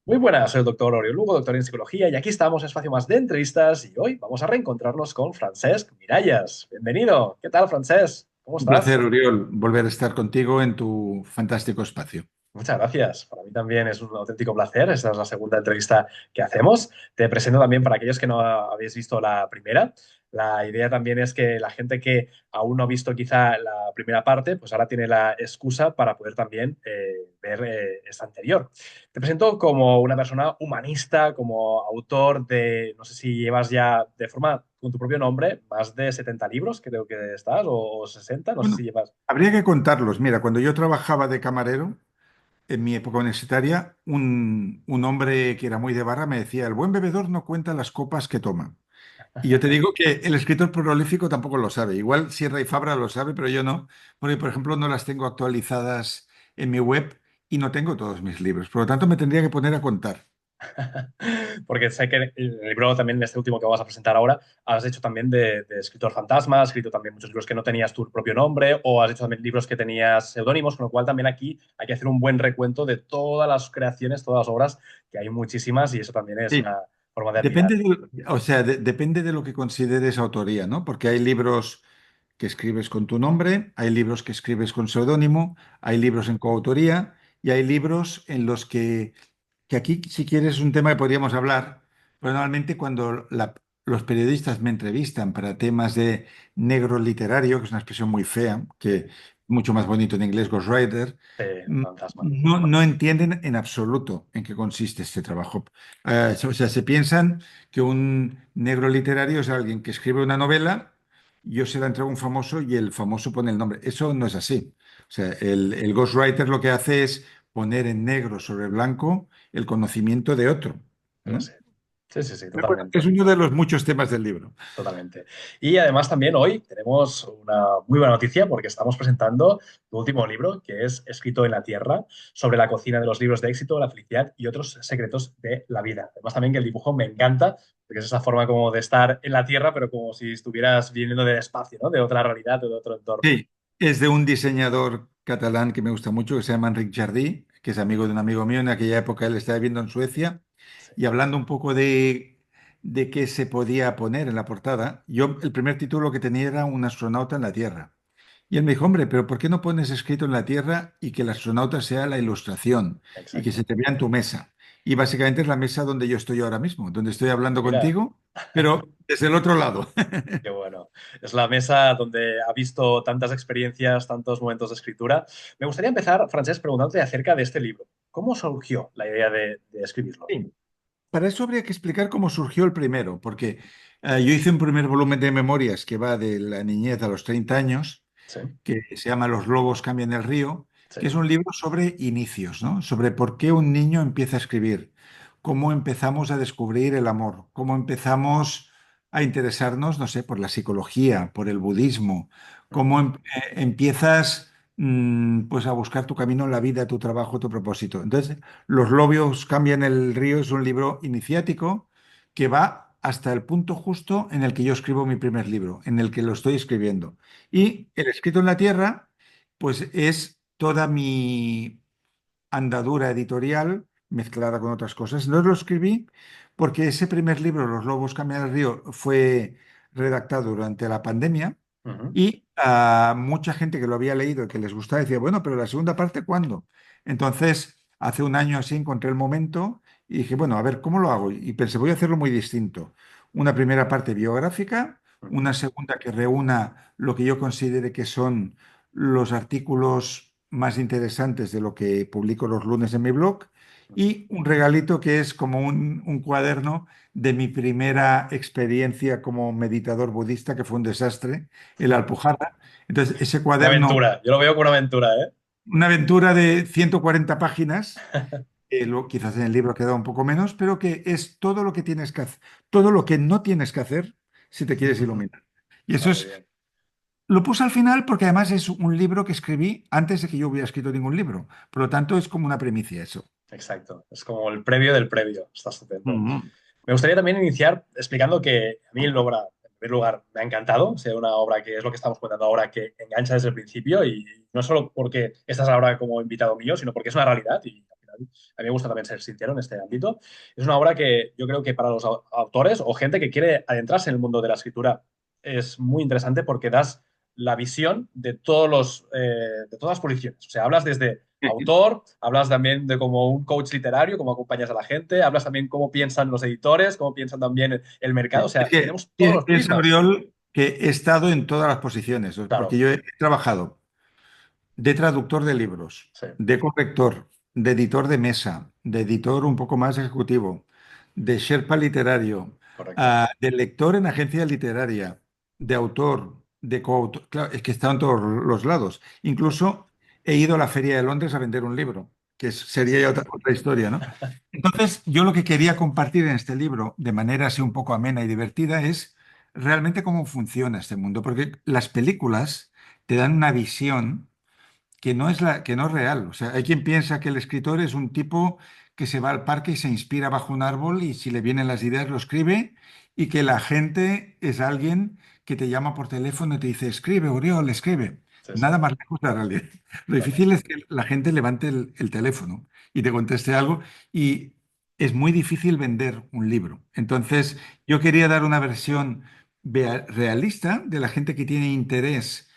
Muy buenas, soy el doctor Oriol Lugo, doctor en psicología, y aquí estamos en Espacio Más de Entrevistas y hoy vamos a reencontrarnos con Francesc Miralles. Bienvenido. ¿Qué tal, Francesc? ¿Cómo Un estás? placer, Oriol, volver a estar contigo en tu fantástico espacio. Muchas gracias. Para mí también es un auténtico placer. Esta es la segunda entrevista que hacemos. Te presento también para aquellos que no habéis visto la primera. La idea también es que la gente que aún no ha visto quizá la primera parte, pues ahora tiene la excusa para poder también ver esta anterior. Te presento como una persona humanista, como autor de, no sé si llevas ya de forma con tu propio nombre, más de 70 libros, creo que estás, o 60, no sé si Bueno, llevas. habría que contarlos. Mira, cuando yo trabajaba de camarero, en mi época universitaria, un hombre que era muy de barra me decía, el buen bebedor no cuenta las copas que toma. Y yo te digo que el escritor prolífico tampoco lo sabe. Igual Sierra y Fabra lo sabe, pero yo no, porque, por ejemplo, no las tengo actualizadas en mi web y no tengo todos mis libros. Por lo tanto, me tendría que poner a contar. Porque sé que el libro también, este último que vamos a presentar ahora, has hecho también de escritor fantasma, has escrito también muchos libros que no tenías tu propio nombre o has hecho también libros que tenías seudónimos, con lo cual también aquí hay que hacer un buen recuento de todas las creaciones, todas las obras, que hay muchísimas y eso también es Sí. una forma de admirar. Depende o sea, depende de lo que consideres autoría, ¿no? Porque hay libros que escribes con tu nombre, hay libros que escribes con seudónimo, hay libros en coautoría y hay libros en los que aquí, si quieres, es un tema que podríamos hablar, pero normalmente cuando los periodistas me entrevistan para temas de negro literario, que es una expresión muy fea, que es mucho más bonito en inglés, ghostwriter, Fantasma. no entienden en absoluto en qué consiste este trabajo. O sea, se piensan que un negro literario es alguien que escribe una novela, yo se la entrego a un famoso y el famoso pone el nombre. Eso no es así. O sea, el ghostwriter lo que hace es poner en negro sobre blanco el conocimiento de otro, Pero ¿no? sí, sí, sí, sí, Pero bueno, totalmente. es uno de los muchos temas del libro. Totalmente. Y además también hoy tenemos una muy buena noticia porque estamos presentando tu último libro, que es Escrito en la Tierra, sobre la cocina de los libros de éxito, la felicidad y otros secretos de la vida. Además también que el dibujo me encanta, porque es esa forma como de estar en la Tierra, pero como si estuvieras viniendo del espacio, ¿no? De otra realidad, de otro entorno. Sí, es de un diseñador catalán que me gusta mucho, que se llama Enric Jardí, que es amigo de un amigo mío. En aquella época él estaba viviendo en Suecia Sí. y hablando un poco de qué se podía poner en la portada. Yo, el primer título que tenía era Un astronauta en la Tierra. Y él me dijo, hombre, pero ¿por qué no pones escrito en la Tierra y que el astronauta sea la ilustración y que se Exacto. te vea en tu mesa? Y básicamente es la mesa donde yo estoy ahora mismo, donde estoy hablando Mira. contigo, pero desde el otro lado. Qué bueno. Es la mesa donde ha visto tantas experiencias, tantos momentos de escritura. Me gustaría empezar, Francesc, preguntándote acerca de este libro. ¿Cómo surgió la idea de escribirlo? Sí. Para eso habría que explicar cómo surgió el primero, porque yo hice un primer volumen de memorias que va de la niñez a los 30 años, Sí, que se llama Los lobos cambian el río, sí, que es un libro sobre inicios, ¿no? Sobre por qué un niño empieza a escribir, cómo empezamos a descubrir el amor, cómo empezamos a interesarnos, no sé, por la psicología, por el budismo, cómo empiezas pues a buscar tu camino en la vida, tu trabajo, tu propósito. Entonces, Los lobos cambian el río es un libro iniciático que va hasta el punto justo en el que yo escribo mi primer libro, en el que lo estoy escribiendo. Y el escrito en la tierra, pues es toda mi andadura editorial mezclada con otras cosas. No lo escribí porque ese primer libro, Los lobos cambian el río, fue redactado durante la pandemia ujú, y a mucha gente que lo había leído y que les gustaba decía, bueno, pero la segunda parte, ¿cuándo? Entonces, hace un año así encontré el momento y dije, bueno, a ver, ¿cómo lo hago? Y pensé, voy a hacerlo muy distinto. Una primera parte biográfica, ujú, una segunda que reúna lo que yo considere que son los artículos más interesantes de lo que publico los lunes en mi blog ujú. y un regalito que es como un cuaderno de mi primera experiencia como meditador budista, que fue un desastre, el Alpujarra. Entonces, ese Una cuaderno, aventura. Yo lo veo como una aventura, ¿eh? una aventura de 140 páginas, que quizás en el libro ha quedado un poco menos, pero que es todo lo que tienes que hacer, todo lo que no tienes que hacer si te quieres iluminar. Y eso Está muy es bien. lo puse al final porque además es un libro que escribí antes de que yo hubiera escrito ningún libro. Por lo tanto, es como una primicia eso. Exacto. Es como el previo del previo. Está estupendo. Ujú. Me gustaría también iniciar explicando que a mí la obra, en primer lugar, me ha encantado. O sea, una obra que es lo que estamos comentando ahora, que engancha desde el principio y no solo porque esta es la obra como invitado mío, sino porque es una realidad y al final, a mí me gusta también ser sincero en este ámbito. Es una obra que yo creo que para los autores o gente que quiere adentrarse en el mundo de la escritura es muy interesante porque das la visión de de todas las posiciones. O sea, hablas desde autor, hablas también de como un coach literario, cómo acompañas a la gente, hablas también cómo piensan los editores, cómo piensan también el mercado. O Es sea, que tenemos todos los piensa, prismas. Oriol, que he estado en todas las posiciones, porque Claro, yo he trabajado de traductor de libros, sí, de corrector, de editor de mesa, de editor un poco más ejecutivo, de Sherpa literario, correcto. de lector en agencia literaria, de autor, de coautor. Claro, es que he estado en todos los lados. Sí, Incluso he ido a la Feria de Londres a vender un libro, que sería sí, ya otra historia, ¿no? Entonces, yo lo que quería compartir en este libro, de manera así un poco amena y divertida, es realmente cómo funciona este mundo, porque las películas te dan una visión que no es real. O sea, hay quien piensa que el escritor es un tipo que se va al parque y se inspira bajo un árbol y si le vienen las ideas lo escribe y que la gente es alguien que te llama por teléfono y te dice, escribe, Oriol, escribe. sí, sí, Nada más lejos de la realidad. Lo difícil totalmente. es que la gente levante el teléfono y te conteste algo y es muy difícil vender un libro. Entonces, yo quería dar una versión realista de la gente que tiene interés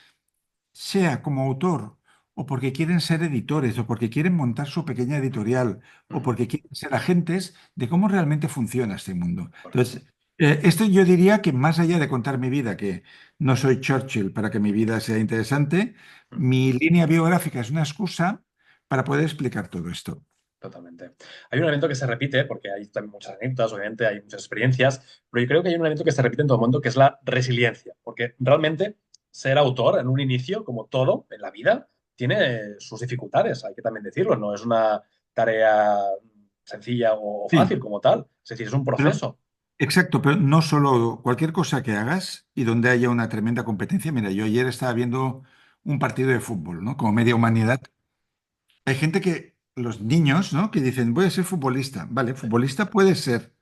sea como autor, o porque quieren ser editores, o porque quieren montar su pequeña editorial, o Ujú, porque quieren ser agentes de cómo realmente funciona este mundo. correcto. Entonces, esto yo diría que más allá de contar mi vida, que no soy Churchill para que mi vida sea interesante, Ujú, mi línea biográfica es una excusa para poder explicar todo esto. totalmente. Hay un elemento que se repite, porque hay también muchas anécdotas, obviamente, hay muchas experiencias, pero yo creo que hay un elemento que se repite en todo el mundo, que es la resiliencia, porque realmente ser autor en un inicio, como todo en la vida, tiene sus dificultades, hay que también decirlo, no es una tarea sencilla o Sí, fácil como tal, es decir, es un pero proceso. exacto, pero no solo cualquier cosa que hagas y donde haya una tremenda competencia. Mira, yo ayer estaba viendo un partido de fútbol, ¿no? Como media humanidad. Hay gente que, los niños, ¿no? Que dicen, voy a ser futbolista. Vale, Sí, futbolista puede ser,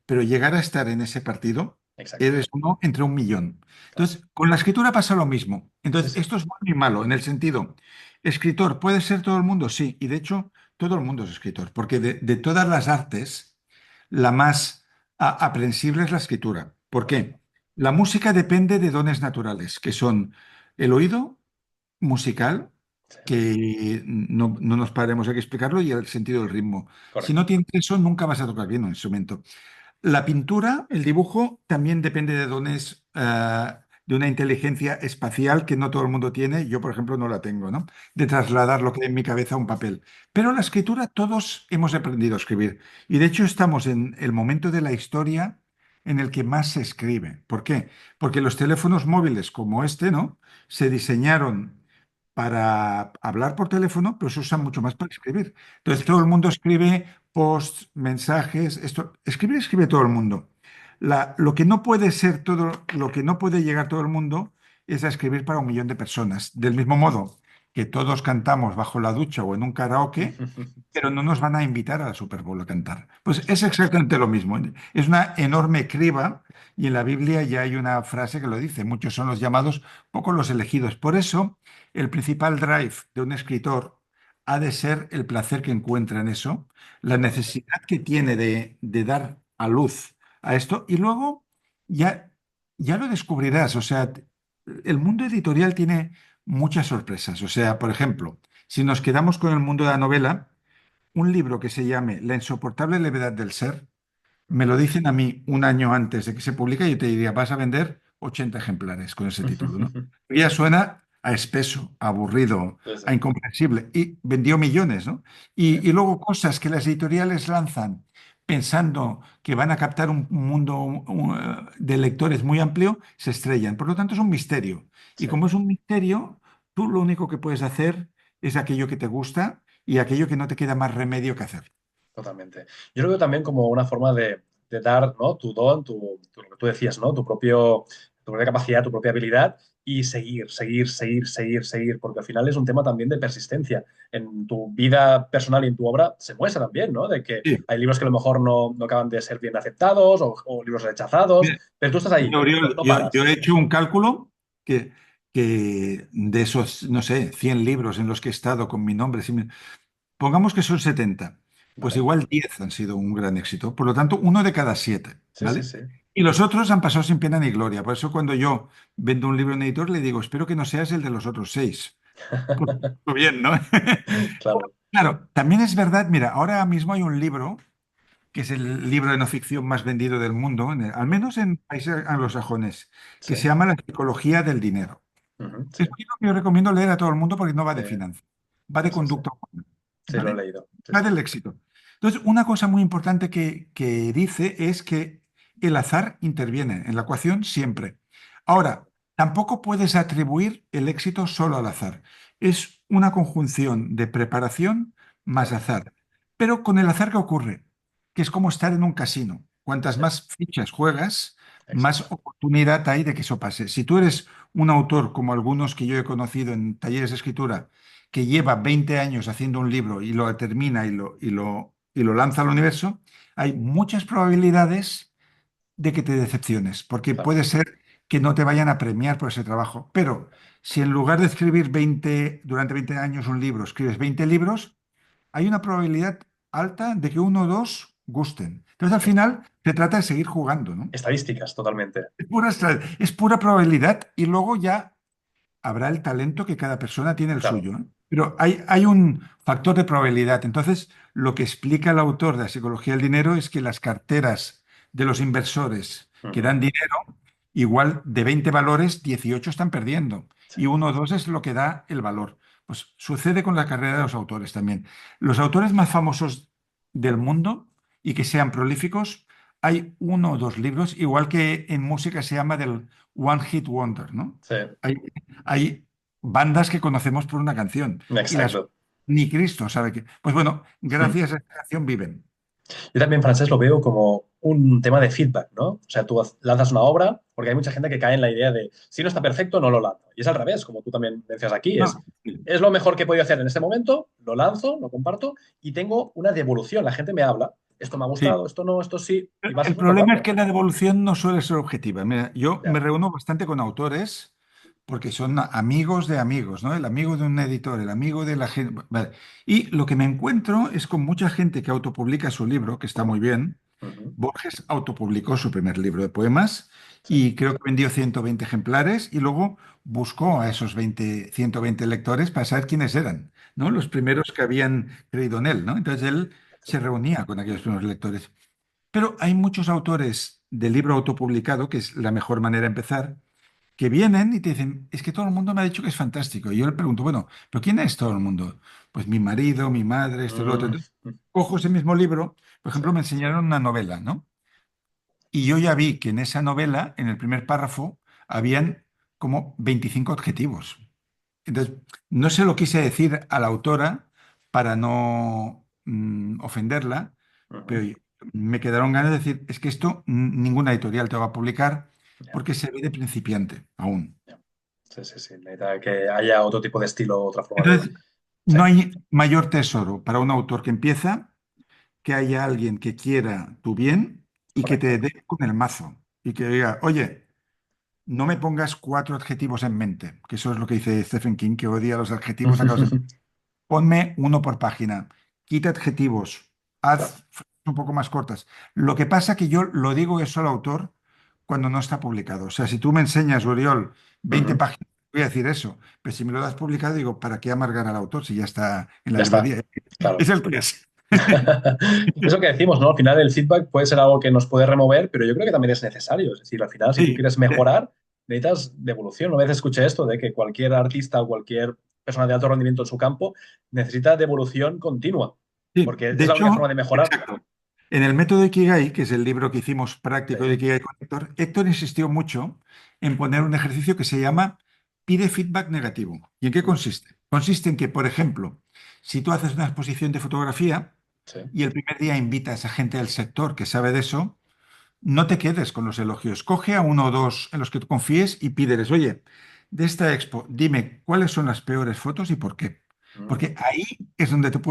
pero llegar a estar en ese partido, exacto, eres uno entre un millón. claro. Entonces, con la escritura pasa lo mismo. Sí, Entonces, sí, esto es bueno y malo, en el sentido, escritor, ¿puede ser todo el mundo? Sí, y de hecho, todo el mundo es escritor, porque de todas las artes, la más aprensible es la escritura. ¿Por qué? correcto. La música depende de dones naturales, que son el oído musical, Sí, que no nos pararemos aquí a explicarlo, y el sentido del ritmo. Si no correcto. tienes eso, nunca vas a tocar bien un instrumento. La pintura, el dibujo, también depende de dones, de una inteligencia espacial que no todo el mundo tiene. Yo, por ejemplo, no la tengo, ¿no? De trasladar lo que hay en mi cabeza a un papel. Pero la escritura, todos hemos aprendido a escribir. Y de hecho, estamos en el momento de la historia en el que más se escribe. ¿Por qué? Porque los teléfonos móviles como este, ¿no? Se diseñaron para hablar por teléfono, pero se usan mucho más para escribir. Entonces, todo el mundo escribe posts, mensajes, esto, escribe todo el mundo. Lo que no puede ser todo, lo que no puede llegar todo el mundo es a escribir para un millón de personas. Del mismo modo que todos cantamos bajo la ducha o en un karaoke, Sí, pero no nos van a invitar a la Super Bowl a cantar. Pues justo. es exactamente lo mismo. Es una enorme criba y en la Biblia ya hay una frase que lo dice, muchos son los llamados, pocos los elegidos. Por eso, el principal drive de un escritor ha de ser el placer que encuentra en eso, la Totalmente. necesidad que tiene de dar a luz a esto y luego ya, ya lo descubrirás. O sea, el mundo editorial tiene muchas sorpresas. O sea, por ejemplo, si nos quedamos con el mundo de la novela, un libro que se llame La insoportable levedad del ser, me Ujú. lo dicen a mí un año antes de que se publique y yo te diría, vas a vender 80 ejemplares con ese título, ¿no? Y ya suena a espeso, a aburrido, Sí, sí, a incomprensible. Y vendió millones, ¿no? sí, Y luego cosas que las editoriales lanzan pensando que van a captar un mundo de lectores muy amplio, se estrellan. Por lo tanto, es un misterio. Y sí, como es un misterio, tú lo único que puedes hacer es aquello que te gusta y aquello que no te queda más remedio que hacer. totalmente. Yo lo veo también como una forma de dar, ¿no? Tu don, lo que tú decías, ¿no? Tu propia capacidad, tu propia habilidad y seguir, seguir, seguir, seguir, seguir, porque al final es un tema también de persistencia. En tu vida personal y en tu obra se muestra también, ¿no? De que Sí. hay libros que a lo mejor no acaban de ser bien aceptados o libros rechazados, pero tú estás ahí, Mira, Oriol, no yo paras. he hecho un cálculo que de esos, no sé, 100 libros en los que he estado con mi nombre, Pongamos que son 70, pues ¿vale? igual 10 han sido un gran éxito. Por lo tanto, uno de cada 7, Sí, sí, ¿vale? sí. Y los otros han pasado sin pena ni gloria. Por eso cuando yo vendo un libro en editor, le digo, espero que no seas el de los otros 6. Pues, muy bien, ¿no? Claro, Claro, también es verdad, mira, ahora mismo hay un libro que es el libro de no ficción más vendido del mundo, al ujú, menos en países anglosajones, sí, que se llama La psicología del dinero. ujú, sí, Es un libro que yo recomiendo leer a todo el mundo porque no va sí, de finanzas, va de sí, sí, sí. conducta humana, Sí, lo he ¿vale? leído. Sí, Va sí. del éxito. Entonces, una cosa muy importante que dice es que el azar interviene en la ecuación siempre. Ahora, tampoco puedes atribuir el éxito solo al azar. Es una conjunción de preparación más Claro, azar. Pero con el azar, ¿qué ocurre? Que es como estar en un casino. Cuantas sí, más fichas juegas, más exacto. oportunidad hay de que eso pase. Si tú eres un autor como algunos que yo he conocido en talleres de escritura, que lleva 20 años haciendo un libro y lo termina y lo lanza al universo, hay muchas probabilidades de que te decepciones, porque Claro, puede ser que no te vayan a premiar por ese trabajo. Pero si en lugar de escribir 20 durante 20 años un libro, escribes 20 libros, hay una probabilidad alta de que uno o dos gusten. Entonces, al es- final, se trata de seguir jugando, ¿no? estadísticas, totalmente. Es pura probabilidad y luego ya habrá el talento que cada persona tiene el Claro. suyo, ¿no? Pero hay un factor de probabilidad. Entonces, lo que explica el autor de la psicología del dinero es que las carteras de los inversores que Ujú, dan dinero, igual de 20 valores, 18 están perdiendo sí, y uno o dos es lo que da el valor. Pues sucede con la carrera de los autores también. Los autores más famosos del mundo y que sean prolíficos, hay uno o dos libros, igual que en música se llama del One Hit Wonder, ¿no? sí, Hay bandas que conocemos por una canción y las exacto. ni Cristo sabe que. Pues bueno, gracias a esta canción viven. Yo también, Francés, lo veo como un tema de feedback, ¿no? O sea, tú lanzas una obra, porque hay mucha gente que cae en la idea de, si no está perfecto, no lo lanzo. Y es al revés, como tú también decías aquí, No, es lo mejor que he podido hacer en este momento, lo lanzo, lo comparto y tengo una devolución. La gente me habla, esto me ha sí. gustado, esto no, esto sí, y vas El problema es notando. que la devolución no suele ser objetiva. Mira, yo me Ya. reúno bastante con autores porque son amigos de amigos, ¿no? El amigo de un editor, el amigo de la gente. Vale. Y lo que me encuentro es con mucha gente que autopublica su libro, que está muy bien. Ujú, Borges autopublicó su primer libro de poemas sí, y creo que vendió 120 ejemplares y luego buscó a esos 120 lectores para saber quiénes eran, ¿no? ujú, Los primeros que habían creído en él, ¿no? Entonces él se exacto. reunía con aquellos primeros lectores. Pero hay muchos autores de libro autopublicado, que es la mejor manera de empezar, que vienen y te dicen, es que todo el mundo me ha dicho que es fantástico. Y yo le pregunto, bueno, ¿pero quién es todo el mundo? Pues mi marido, mi madre, esto y lo otro. Mm, Entonces, cojo ese mismo libro, por sí, ejemplo, me enseñaron una novela, ¿no? Y yo ya vi que en esa novela, en el primer párrafo, habían como 25 adjetivos. Entonces, no se lo quise decir a la autora para no ofenderla, ujú, pero me quedaron ganas de decir, es que esto ninguna editorial te va a publicar ya, porque se ve de principiante aún. ya. Sí, sí, sí. Necesita que haya otro tipo de estilo, otra forma de... Entonces, Sí, no hay mayor tesoro para un autor que empieza que haya alguien que quiera tu bien y que te correcto. dé con el mazo y que diga, oye, no me pongas 4 adjetivos en mente, que eso es lo que dice Stephen King, que odia los adjetivos sacados en... Ponme uno por página, quita adjetivos, Claro. haz frases un poco más cortas. Lo que pasa que yo lo digo eso al autor cuando no está publicado. O sea, si tú me enseñas, Oriol, 20 Ujú, páginas, voy a decir eso. Pero si me lo das publicado, digo, ¿para qué amargar al autor si ya está en la ya está. librería? Claro. Es el que es. Eso que decimos, ¿no? Al final el feedback puede ser algo que nos puede remover, pero yo creo que también es necesario. Es decir, al final, si tú Sí, quieres mejorar, necesitas devolución. Una vez escuché esto de que cualquier artista o cualquier persona de alto rendimiento en su campo necesita devolución continua, sí. porque es De la única forma hecho, de mejorar. exacto. En el método Ikigai, que es el libro que hicimos Sí. práctico de Ikigai con Héctor, Héctor insistió mucho en poner un ejercicio que se llama pide feedback negativo. ¿Y en qué Mm, consiste? Consiste en que, por ejemplo, si tú haces una exposición de fotografía sí. y el primer día invitas a gente del sector que sabe de eso, no te quedes con los elogios. Coge a uno o dos en los que tú confíes y pídeles, oye, de esta expo, dime cuáles son las peores fotos y por qué. Mm, Porque ahí es donde tú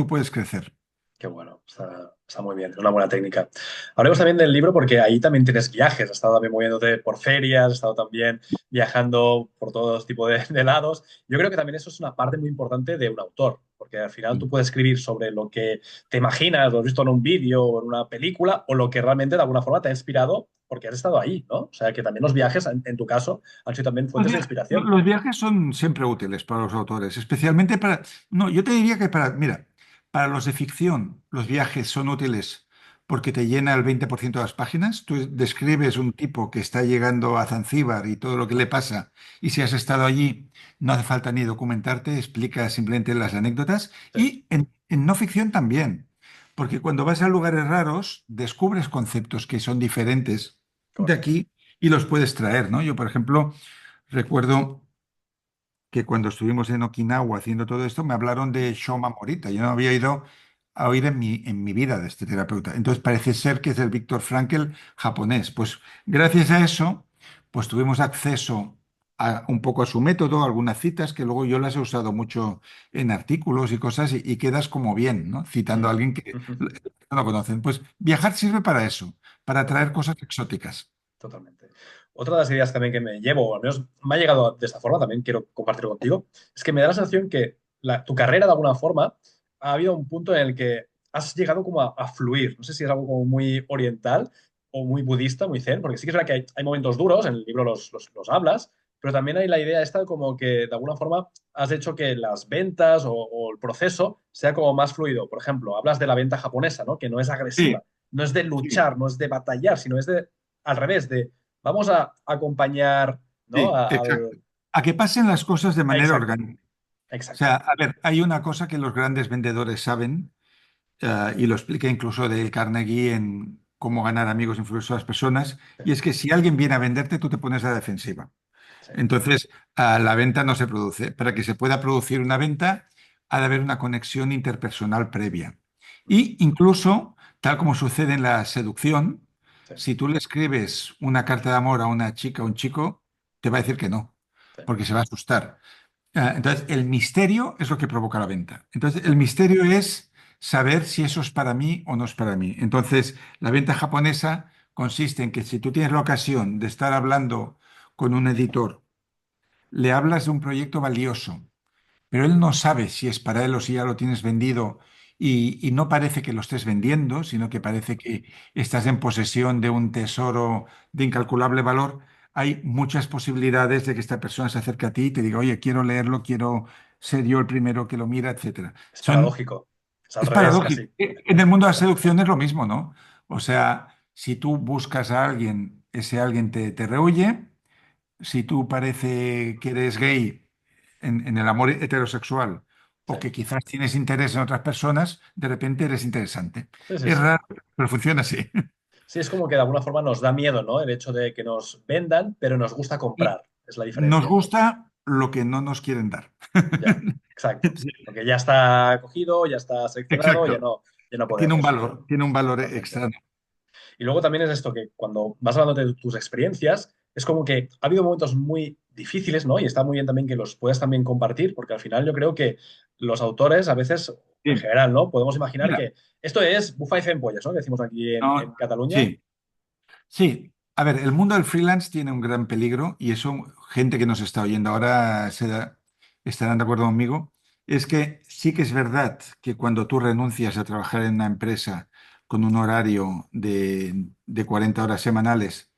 puedes crecer. qué bueno, está muy bien, es una buena técnica. Hablemos también del libro porque ahí también tienes viajes, has estado también moviéndote por ferias, has estado también viajando por todos tipos de lados. Yo creo que también eso es una parte muy importante de un autor. porque al final tú puedes escribir sobre lo que te imaginas, lo has visto en un vídeo o en una película, o lo que realmente de alguna forma te ha inspirado porque has estado ahí, ¿no? O sea, que también los viajes, en tu caso, han sido también Los fuentes de via- inspiración. los viajes son siempre útiles para los autores, especialmente para... No, yo te diría que para... Mira, para los de ficción, los viajes son útiles porque te llena el 20% de las páginas. Tú describes un tipo que está llegando a Zanzíbar y todo lo que le pasa, y si has estado allí, no hace falta ni documentarte, explica simplemente las anécdotas. Sí, Y en no ficción también, porque cuando vas a lugares raros, descubres conceptos que son diferentes de correcto. aquí y los puedes traer, ¿no? Yo, por ejemplo... Recuerdo que cuando estuvimos en Okinawa haciendo todo esto, me hablaron de Shoma Morita. Yo no había ido a oír en mi vida de este terapeuta. Entonces parece ser que es el Viktor Frankl japonés. Pues gracias a eso, pues tuvimos acceso un poco a su método, algunas citas que luego yo las he usado mucho en artículos y cosas y quedas como bien, ¿no? Citando a Mm. alguien que no lo conocen. Pues viajar sirve para eso, para traer Totalmente. cosas exóticas. Totalmente. Otra de las ideas también que me llevo, o al menos me ha llegado de esta forma, también quiero compartirlo contigo, es que me da la sensación que tu carrera de alguna forma ha habido un punto en el que has llegado como a fluir. No sé si es algo como muy oriental o muy budista, muy zen, porque sí que es verdad que hay momentos duros, en el libro los hablas, pero también hay la idea esta como que de alguna forma has hecho que las ventas o el proceso sea como más fluido. Por ejemplo, hablas de la venta japonesa, ¿no? Que no es Sí, agresiva, no es de sí, luchar, no es de batallar, sino es de al revés, de vamos a acompañar, ¿no? sí, exacto. A que pasen las cosas de manera Exacto, orgánica. O exacto. sea, a ver, hay una cosa que los grandes vendedores saben, y lo explica incluso Dale Carnegie en Cómo ganar amigos e influir a las personas, Sí, y es que si alguien viene a venderte, tú te pones a la defensiva. sí, Entonces, la venta no se produce. Para que se pueda producir una venta, ha de haber una conexión interpersonal previa. ujú, Y incluso, tal como sucede en la seducción, sí, si tú le escribes una carta de amor a una chica o un chico, te va a decir que no, sí, porque se va a asustar. Entonces, el misterio es lo que provoca la venta. Entonces, el correcto. misterio es saber si eso es para mí o no es para mí. Entonces, la venta japonesa consiste en que si tú tienes la ocasión de estar hablando con un editor, le hablas de un proyecto valioso, pero él no sabe si es para él o si ya lo tienes vendido y no parece que lo estés vendiendo, sino que Ujú. parece que estás en posesión de un tesoro de incalculable valor. Hay muchas posibilidades de que esta persona se acerque a ti y te diga, oye, quiero leerlo, quiero ser yo el primero que lo mira, etcétera. Es paradójico, es al Es revés paradójico. casi. En el mundo de la seducción es lo mismo, ¿no? O sea, si tú buscas a alguien, ese alguien te rehuye. Si tú parece que eres gay en el amor heterosexual Sí, o que quizás tienes interés en otras personas, de repente eres interesante. sí, sí, Es sí. raro, pero funciona así. Sí, es como que de alguna forma nos da miedo, ¿no? El hecho de que nos vendan, pero nos gusta Y comprar. Es la nos diferencia. gusta lo que no nos quieren dar. Ya, exacto. Sí, Porque ya está cogido, ya está seleccionado, exacto. ya no podemos. Tiene un valor Totalmente. extra. Y luego también es esto, que cuando vas hablando de tus experiencias, es como que ha habido momentos muy difíciles, ¿no? Y está muy bien también que los puedas también compartir, porque al final yo creo que los autores a veces, en Sí. general, ¿no? Podemos imaginar Mira, que esto es bufa y cempollas, ¿no? Que decimos aquí en no, Cataluña. sí, sí. A ver, el mundo del freelance tiene un gran peligro y eso, gente que nos está oyendo ahora estarán de acuerdo conmigo, es que sí que es verdad que cuando tú renuncias a trabajar en una empresa con un horario de 40 horas semanales,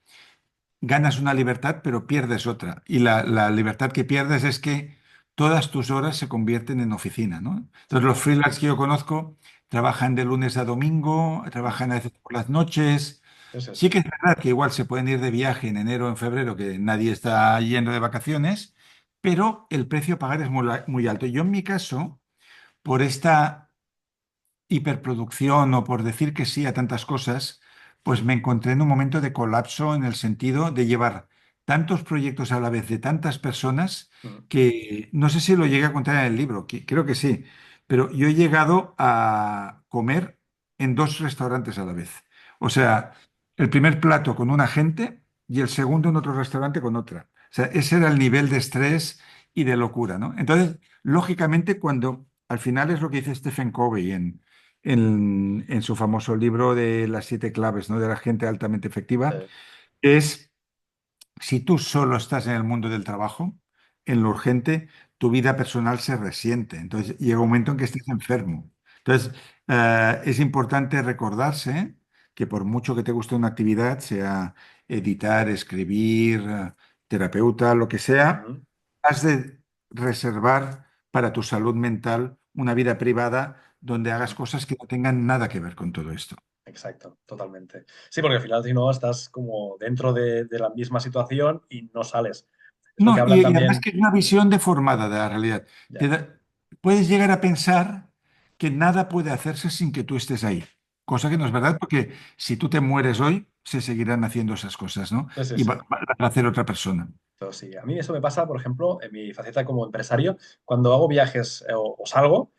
ganas una libertad, pero pierdes otra. Y la libertad que pierdes es que todas tus horas se convierten en oficina, ¿no? Sí, Entonces, los freelance que yo conozco trabajan de lunes a domingo, mm, trabajan a veces por las noches. sí, sí, sí. Sí que es verdad que igual se pueden ir de viaje en enero o en febrero, que nadie está yendo de vacaciones, pero el precio a pagar es muy alto. Yo en mi caso, por esta hiperproducción o por decir que sí a tantas cosas, pues me encontré en un momento de colapso en el sentido de llevar tantos proyectos a la vez de tantas personas Mm, que no sé si lo llegué a contar en el libro, creo que sí, pero yo he llegado a comer en dos restaurantes a la vez. O sea, el primer plato con una gente y el segundo en otro restaurante con otra. O sea, ese era el nivel de estrés y de locura, ¿no? Entonces, lógicamente, cuando al final es lo que dice Stephen Covey en su famoso libro de las 7 claves, ¿no? De la gente altamente efectiva, sí, es si tú solo estás en el mundo del trabajo, en lo urgente, tu vida personal se resiente. Entonces llega un momento en que estés enfermo. Entonces es importante recordarse que por mucho que te guste una actividad, sea editar, escribir, terapeuta, lo que sea, Ujú. has de reservar para tu salud mental una vida privada donde hagas cosas que no tengan nada que ver con todo esto. Exacto, totalmente. Sí, porque al final, si no, estás como dentro de la misma situación y no sales. Es lo que No, hablan y además también. que es una visión deformada de la realidad. Ya, Puedes llegar a pensar que nada puede hacerse sin que tú estés ahí, cosa que no es verdad, porque si tú te mueres hoy, se seguirán haciendo esas cosas, ¿no? sí, sí, Y sí. va a hacer otra persona. Pero sí, a mí eso me pasa, por ejemplo, en mi faceta como empresario, cuando hago viajes o salgo,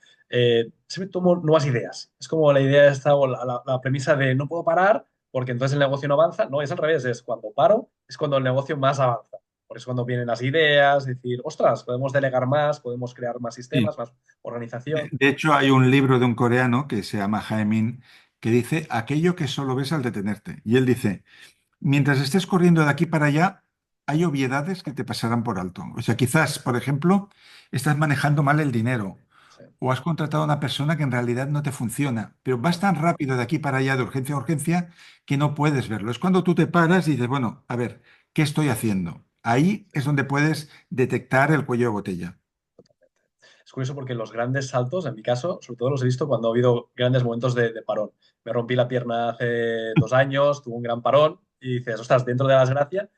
siempre tomo nuevas ideas. Es como la idea esta o la premisa de no puedo parar porque entonces el negocio no avanza. No, es al revés, es cuando paro, es cuando el negocio más avanza. Porque es cuando vienen las ideas, decir, ostras, podemos delegar más, podemos crear más Sí. sistemas, más De, organización. de hecho, hay un libro de un coreano que se llama Jaemin que dice aquello que solo ves al detenerte. Y él dice, mientras estés corriendo de aquí para allá, hay obviedades que te pasarán por alto. O sea, quizás, por ejemplo, estás manejando mal el dinero Sí, o has contratado a una persona que en realidad no te funciona, pero vas tan rápido de aquí para allá, de urgencia a urgencia, que no puedes verlo. Es cuando tú te paras y dices, bueno, a ver, ¿qué estoy haciendo? Ahí sí. es donde puedes detectar el cuello de botella. Es curioso porque los grandes saltos, en mi caso, sobre todo los he visto cuando ha habido grandes momentos de parón. Me rompí la pierna hace 2 años, tuve un gran parón y dices, ostras, dentro de la desgracia,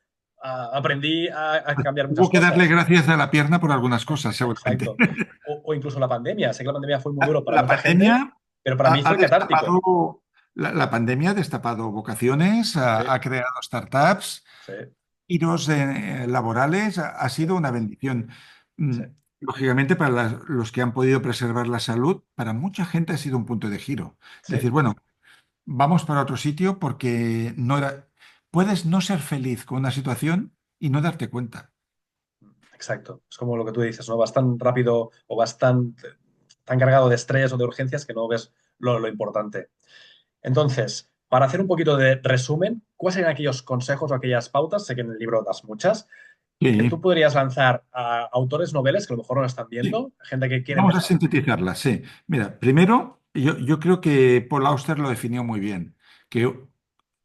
aprendí a cambiar muchas Hubo que darle cosas. gracias a la pierna por algunas cosas, seguramente. Exacto. O incluso la pandemia. Sé que la pandemia fue muy duro para La mucha gente, pandemia pero para mí ha fue catártico. destapado, la pandemia ha destapado vocaciones, Sí, ha creado startups, sí, giros laborales, ha sí, sido una bendición. Mm, sí, Lógicamente, para los que han podido preservar la salud, para mucha gente ha sido un punto de giro. Decir, sí. bueno, vamos para otro sitio porque no era. Puedes no ser feliz con una situación y no darte cuenta. Exacto. Es como lo que tú dices, ¿no? Vas tan rápido o vas tan cargado de estrés o de urgencias que no ves lo importante. Entonces, para hacer un poquito de resumen, ¿cuáles serían aquellos consejos o aquellas pautas? Sé que en el libro das muchas, que Sí, tú podrías lanzar a autores noveles que a lo mejor no están sí. viendo, gente que quiere Vamos a empezar. sintetizarla, sí. Mira, primero, yo creo que Paul Auster lo definió muy bien, que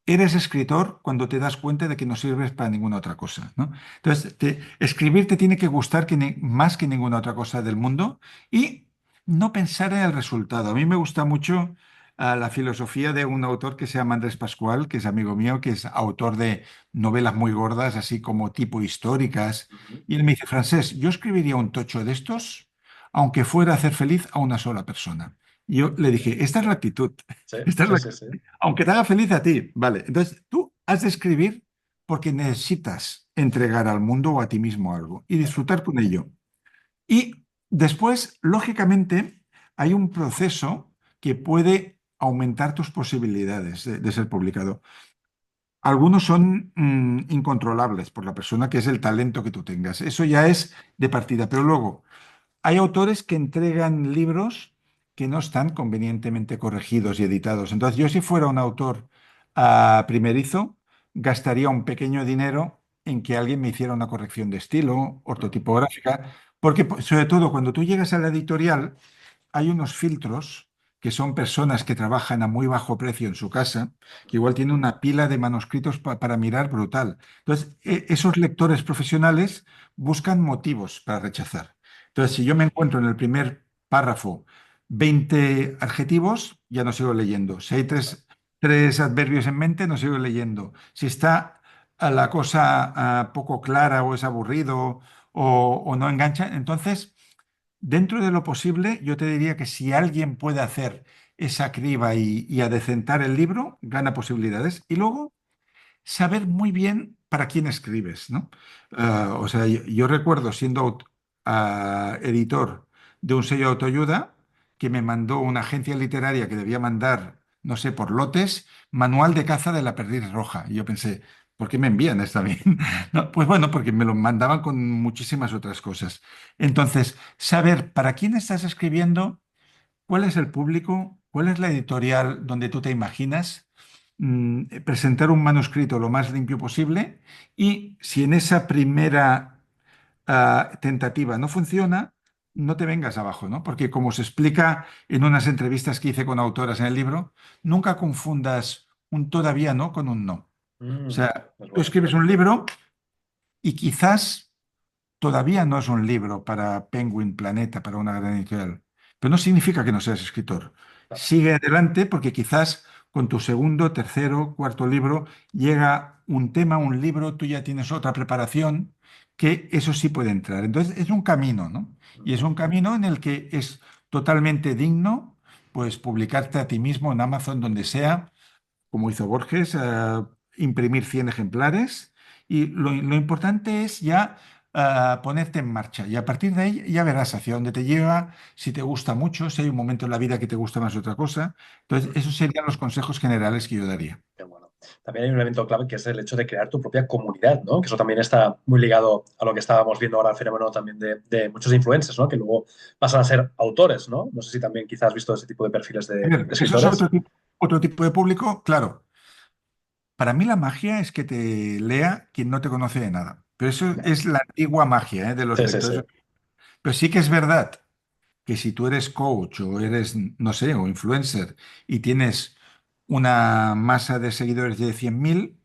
eres escritor cuando te das cuenta de que no sirves para ninguna otra cosa, ¿no? Entonces, escribir te tiene que gustar más que ninguna otra cosa del mundo y no pensar en el resultado. A mí me gusta mucho la filosofía de un autor que se llama Andrés Pascual, que es amigo mío, que es autor de novelas muy gordas, así como tipo históricas. Ujú. Y él me dice, Francés, yo escribiría un tocho de estos, aunque fuera a hacer feliz a una sola persona. Y yo le dije, esta es la actitud. Sí, Esta es sí, la sí, sí. aunque te haga feliz a ti, vale. Entonces, tú has de escribir porque necesitas entregar al mundo o a ti mismo algo y disfrutar con ello. Y después, lógicamente, hay un proceso que puede aumentar tus posibilidades de ser publicado. Algunos son incontrolables por la persona, que es el talento que tú tengas. Eso ya es de partida. Pero luego, hay autores que entregan libros que no están convenientemente corregidos y editados. Entonces, yo si fuera un autor primerizo, gastaría un pequeño dinero en que alguien me hiciera una corrección de estilo, Ujú. ortotipográfica, porque sobre todo cuando tú llegas a la editorial, hay unos filtros que son personas que trabajan a muy bajo precio en su casa, que igual tienen una pila de manuscritos para mirar brutal. Entonces, esos lectores profesionales buscan motivos para rechazar. Entonces, si yo me encuentro en el primer párrafo 20 adjetivos, ya no sigo leyendo. Si hay tres adverbios en mente, no sigo leyendo. Si está la cosa poco clara o es aburrido o no engancha, entonces, dentro de lo posible, yo te diría que si alguien puede hacer esa criba y adecentar el libro, gana posibilidades. Y luego, saber muy bien para quién escribes, ¿no? O sea, yo recuerdo siendo editor de un sello de autoayuda que me mandó una agencia literaria que debía mandar, no sé, por lotes, manual de caza de la perdiz roja. Y yo pensé, ¿por qué me envían esta bien? No, pues bueno, porque me lo mandaban con muchísimas otras cosas. Entonces, saber para quién estás escribiendo, ¿cuál es el público? ¿Cuál es la editorial donde tú te imaginas? Presentar un manuscrito lo más limpio posible y si en esa primera tentativa no funciona, no te vengas abajo, ¿no? Porque como se explica en unas entrevistas que hice con autoras en el libro, nunca confundas un todavía no con un no. O Mm, sea, es tú bueno. escribes un libro y quizás todavía no es un libro para Penguin Planeta, para una gran editorial, pero no significa que no seas escritor. Claro. Sigue adelante porque quizás con tu segundo, tercero, cuarto libro llega un tema, un libro, tú ya tienes otra preparación, que eso sí puede entrar. Entonces es un camino, ¿no? Y es Ujú. un camino en el que es totalmente digno, pues publicarte a ti mismo en Amazon, donde sea, como hizo Borges, imprimir 100 ejemplares y lo importante es ya ponerte en marcha y a partir de ahí ya verás hacia dónde te lleva, si te gusta mucho, si hay un momento en la vida que te gusta más otra cosa. Entonces, esos serían los consejos generales que yo daría. Qué bueno. También hay un elemento clave que es el hecho de crear tu propia comunidad, ¿no? Que eso también está muy ligado a lo que estábamos viendo ahora, el fenómeno también de muchos influencers, ¿no? Que luego pasan a ser autores, ¿no? No sé si también quizás has visto ese tipo de perfiles A de ver, eso es escritores. otro tipo de público, claro. Para mí la magia es que te lea quien no te conoce de nada. Pero eso Ya. es la antigua magia, de los Sí, sí, sí. lectores. Pero sí que es verdad que si tú eres coach o eres, no sé, o influencer y tienes una masa de seguidores de 100.000,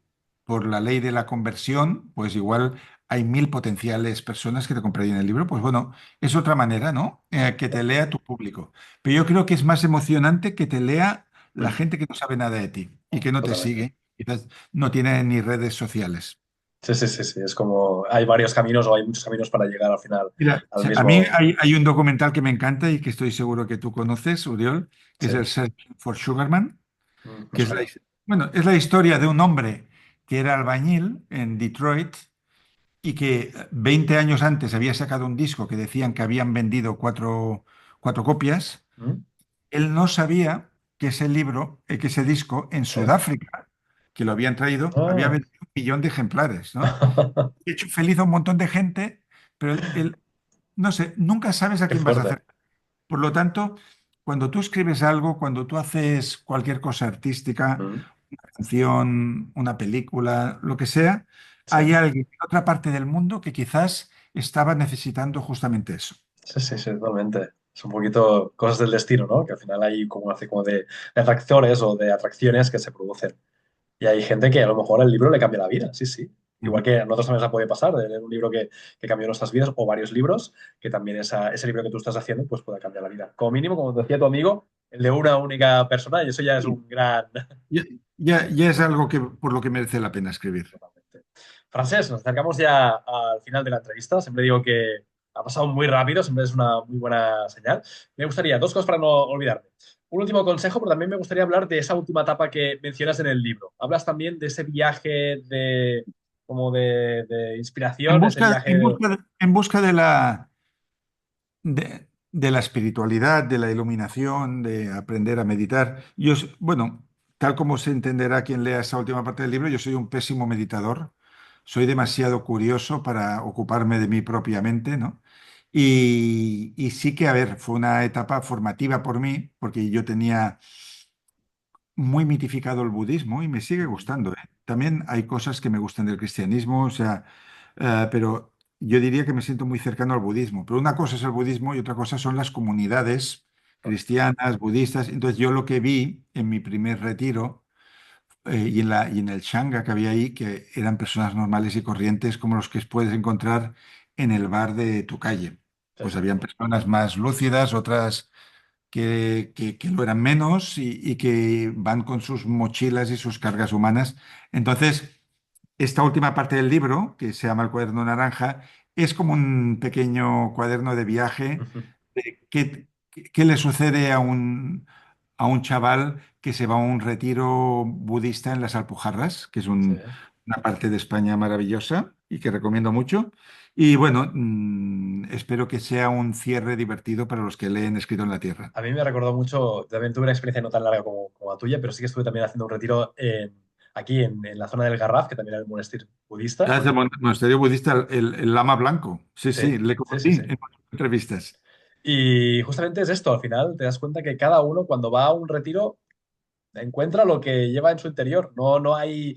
por la ley de la conversión, pues igual hay 1.000 potenciales personas que te comprarían el libro. Pues bueno, es otra manera, ¿no? Que te lea tu público. Pero yo creo que es más emocionante que te lea la Mm, gente que no sabe nada de ti y que no te totalmente. sigue. Quizás no tiene ni redes sociales. Sí, sí, sí, sí. Es como hay varios caminos o hay muchos caminos para llegar al final Mira, al a mí mismo. hay un documental que me encanta y que estoy seguro que tú conoces, Uriol, que Sí. es el Searching for Sugarman, Me que es suena. bueno, es la historia de un hombre que era albañil en Detroit y que 20 años antes había sacado un disco que decían que habían vendido cuatro copias. Mm, Él no sabía que ese libro, que ese disco en sí. Sudáfrica, que lo habían traído, había Ah. vendido 1 millón de ejemplares, ¿no? He hecho feliz a un montón de gente, pero no sé, nunca sabes a Qué quién vas a fuerte. hacer. Por lo tanto, cuando tú escribes algo, cuando tú haces cualquier cosa artística, Mm, una canción, una película, lo que sea, sí. hay alguien en otra parte del mundo que quizás estaba necesitando justamente eso. Sí, sí, sí, totalmente. Es un poquito cosas del destino, ¿no? Que al final hay como hace como de atractores o de atracciones que se producen. Y hay gente que a lo mejor el libro le cambia la vida, sí, sí. Igual Ujú. que a nosotros también nos puede pasar de leer un libro que cambió nuestras vidas o varios libros, que también ese libro que tú estás haciendo pues puede cambiar la vida. Como mínimo, como decía tu amigo, el de una única persona y eso ya es Sí. un gran... Ya, ya es algo que por lo que merece la pena escribir. Totalmente. Francés, nos acercamos ya al final de la entrevista. Siempre digo que ha pasado muy rápido, siempre es una muy buena señal. Me gustaría, dos cosas para no olvidarme. Un último consejo, pero también me gustaría hablar de esa última etapa que mencionas en el libro. Hablas también de ese viaje de, como de inspiración, ese viaje de... En busca de la espiritualidad, de la iluminación, de aprender a meditar. Bueno, tal como se entenderá quien lea esa última parte del libro, yo soy un pésimo meditador, soy demasiado curioso para ocuparme de mí propiamente, ¿no? Y sí que, a ver, fue una etapa formativa por mí, porque yo tenía muy mitificado el budismo y me sigue gustando, ¿eh? También hay cosas que me gustan del cristianismo, o sea, pero yo diría que me siento muy cercano al budismo. Pero una cosa es el budismo y otra cosa son las comunidades cristianas, budistas. Entonces yo lo que vi en mi primer retiro y en el Shanga que había ahí, que eran personas normales y corrientes como los que puedes encontrar en el bar de tu calle. Sí, Pues sí. habían personas más lúcidas, otras que lo eran menos y que van con sus mochilas y sus cargas humanas. Entonces, esta última parte del libro, que se llama El cuaderno naranja, es como un pequeño cuaderno de viaje de qué le sucede a un chaval que se va a un retiro budista en las Alpujarras, que es Sí. una parte de España maravillosa y que recomiendo mucho. Y bueno, espero que sea un cierre divertido para los que leen Escrito en la Tierra. A mí me recordó mucho, también tuve una experiencia no tan larga como la tuya, pero sí que estuve también haciendo un retiro aquí en la zona del Garraf, que también era el monasterio budista. Ah, es el monasterio budista, el Lama Blanco. Sí, sí, Sí, le sí, sí, conocí sí. en muchas entrevistas. Y justamente es esto, al final te das cuenta que cada uno cuando va a un retiro encuentra lo que lleva en su interior. No, no hay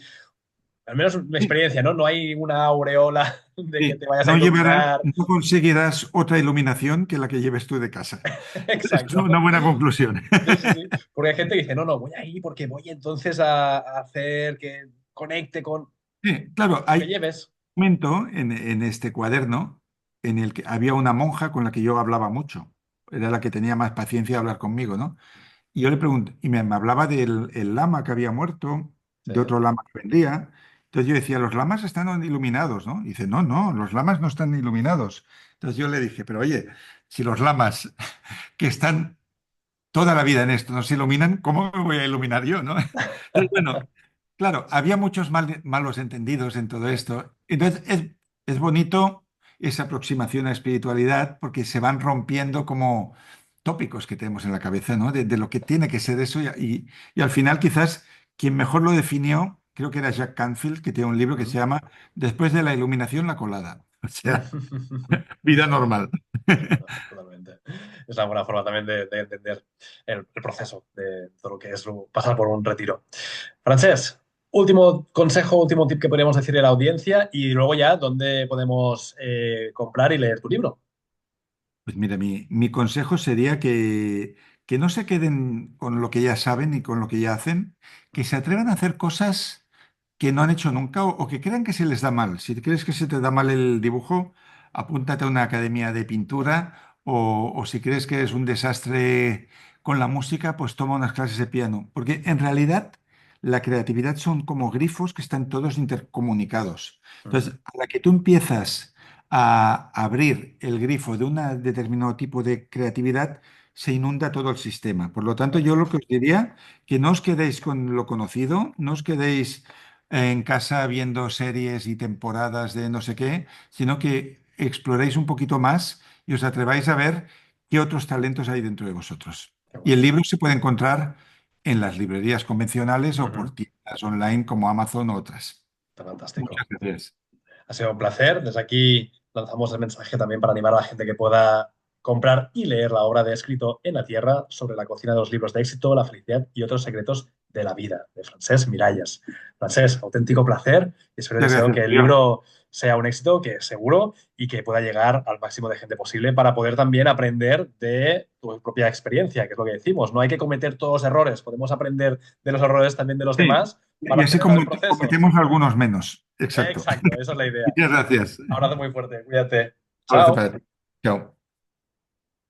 Al menos una Sí. experiencia, ¿no? No hay una aureola de que Sí, te vayas a no llevará, iluminar. no conseguirás otra iluminación que la que lleves tú de casa. Es una Exacto. buena conclusión. Sí, sí, sí. Porque hay gente que dice, no, no, voy ahí porque voy entonces a hacer que conecte con Sí, claro, lo que hay lleves. un momento en este cuaderno en el que había una monja con la que yo hablaba mucho. Era la que tenía más paciencia de hablar conmigo, ¿no? Y yo le pregunté, y me hablaba del el lama que había muerto, Sí. de otro lama que vendría. Entonces yo decía, los lamas están iluminados, ¿no? Y dice, no, no, los lamas no están iluminados. Entonces yo le dije, pero oye, si los lamas que están toda la vida en esto no se iluminan, ¿cómo me voy a iluminar yo, no? Entonces, bueno, claro, había muchos malos entendidos en todo esto. Entonces es bonito esa aproximación a la espiritualidad porque se van rompiendo como tópicos que tenemos en la cabeza, ¿no? De lo que tiene que ser eso y al final quizás quien mejor lo definió, creo que era Jack Canfield, que tiene un libro que se Ujú. llama Después de la iluminación, la colada. O sea, vida normal. Totalmente. Es una buena forma también de entender el proceso de todo lo que es pasar por un retiro. Francés, último consejo, último tip que podríamos decirle a la audiencia y luego ya dónde podemos comprar y leer tu libro. Pues mira, mi consejo sería que no se queden con lo que ya saben y con lo que ya hacen, que se atrevan a hacer cosas que no han hecho nunca o que crean que se les da mal. Si crees que se te da mal el dibujo, apúntate a una academia de pintura o si crees que es un desastre con la música, pues toma unas clases de piano. Porque en realidad la creatividad son como grifos que están todos intercomunicados. Ujú. Entonces, a la que tú empiezas a abrir el grifo de un determinado tipo de creatividad, se inunda todo el sistema. Por lo tanto, yo lo que os diría, que no os quedéis con lo conocido, no os quedéis en casa viendo series y temporadas de no sé qué, sino que exploréis un poquito más y os atreváis a ver qué otros talentos hay dentro de vosotros. Qué Y el bueno. libro se puede encontrar en las librerías convencionales o por Ujú. tiendas online como Amazon u otras. Está fantástico. Muchas gracias. Ha sido un placer. Desde aquí lanzamos el mensaje también para animar a la gente que pueda comprar y leer la obra de Escrito en la Tierra sobre la cocina de los libros de éxito, la felicidad y otros secretos de la vida, de Francesc Miralles. Francesc, auténtico placer y espero y Muchas deseo gracias, que el tío. libro sea un éxito, que seguro, y que pueda llegar al máximo de gente posible para poder también aprender de tu propia experiencia, que es lo que decimos. No hay que cometer todos los errores, podemos aprender de los errores también de los Sí, demás y para así acelerar como el proceso. cometemos algunos menos. Exacto. Exacto, esa es la idea. Muchas gracias. Abrazo muy fuerte, cuídate. Abrazo Chao. para ti. Chao.